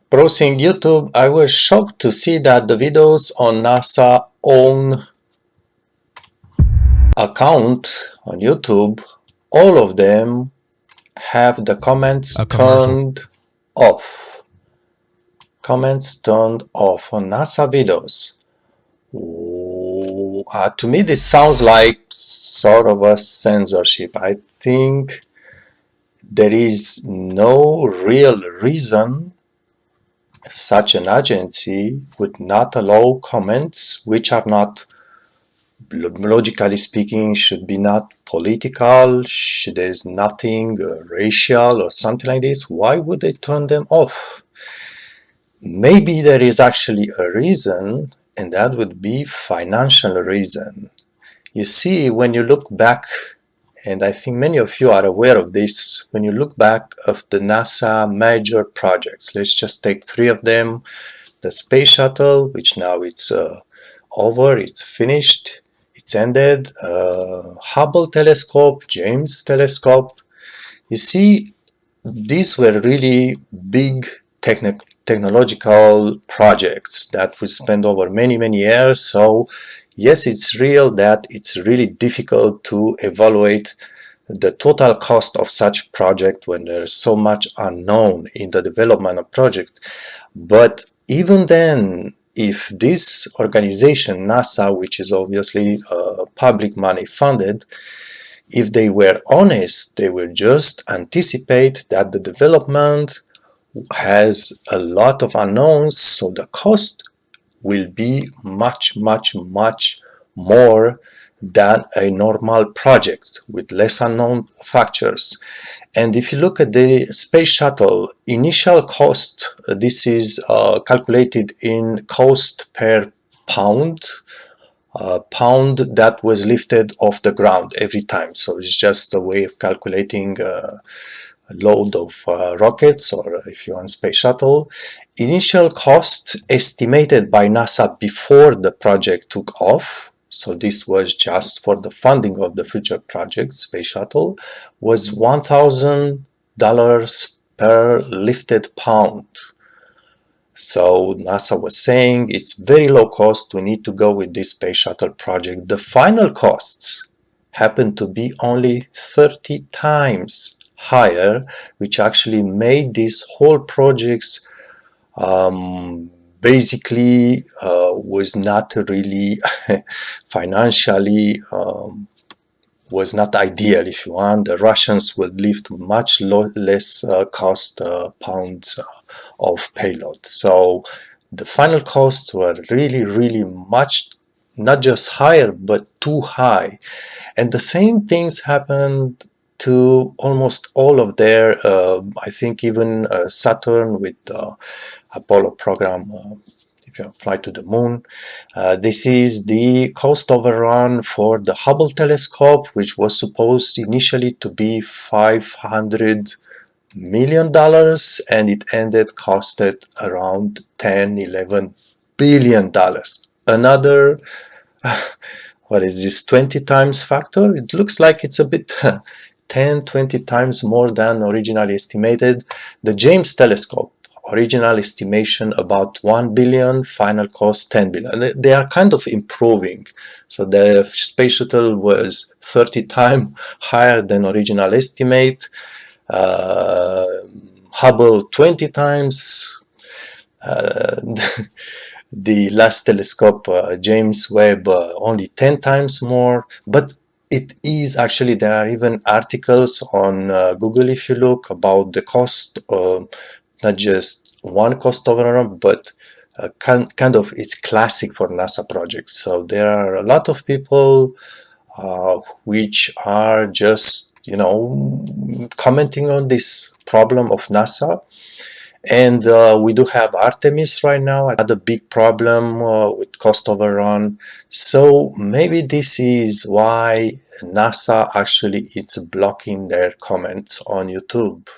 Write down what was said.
Browsing YouTube, I was shocked to see that the videos on NASA own account on YouTube, all of them have the comments A commercial. turned off. Comments turned off on NASA videos. To me, this sounds like sort of a censorship. I think there is no real reason such an agency would not allow comments which are not, logically speaking, should be not political, there is nothing racial or something like this. Why would they turn them off? Maybe there is actually a reason, and that would be financial reason. You see, when you look back, and I think many of you are aware of this, when you look back of the NASA major projects, let's just take three of them: the space shuttle, which now it's over, it's finished, it's ended, Hubble telescope, James telescope. You see, these were really big technological projects that we spent over many years. So yes, it's real that it's really difficult to evaluate the total cost of such project when there's so much unknown in the development of project. But even then, if this organization, NASA, which is obviously public money funded, if they were honest, they will just anticipate that the development has a lot of unknowns, so the cost will be much more than a normal project with less unknown factors. And if you look at the space shuttle initial cost, this is calculated in cost per pound, pound that was lifted off the ground every time. So it's just a way of calculating load of rockets, or if you want space shuttle. Initial costs estimated by NASA before the project took off, so this was just for the funding of the future project, space shuttle, was $1,000 per lifted pound. So NASA was saying it's very low cost, we need to go with this space shuttle project. The final costs happen to be only 30 times higher, which actually made these whole projects basically was not really financially was not ideal, if you want. The Russians would lift much less cost pounds of payload. So the final costs were really much, not just higher, but too high. And the same things happened to almost all of their, I think even Saturn with Apollo program, if you fly to the moon. This is the cost overrun for the Hubble telescope, which was supposed initially to be $500 million, and it ended costed around 10-11 billion dollars. Another what is this, 20 times factor? It looks like it's a bit 10-20 times more than originally estimated. The James telescope, original estimation about 1 billion, final cost 10 billion. They are kind of improving. So the space shuttle was 30 times higher than original estimate. Hubble 20 times. The last telescope, James Webb, only 10 times more. But it is actually, there are even articles on Google, if you look, about the cost, not just one cost overrun, but kind of it's classic for NASA projects. So there are a lot of people which are just, commenting on this problem of NASA. And we do have Artemis right now, another big problem with cost overrun. So maybe this is why NASA actually is blocking their comments on YouTube.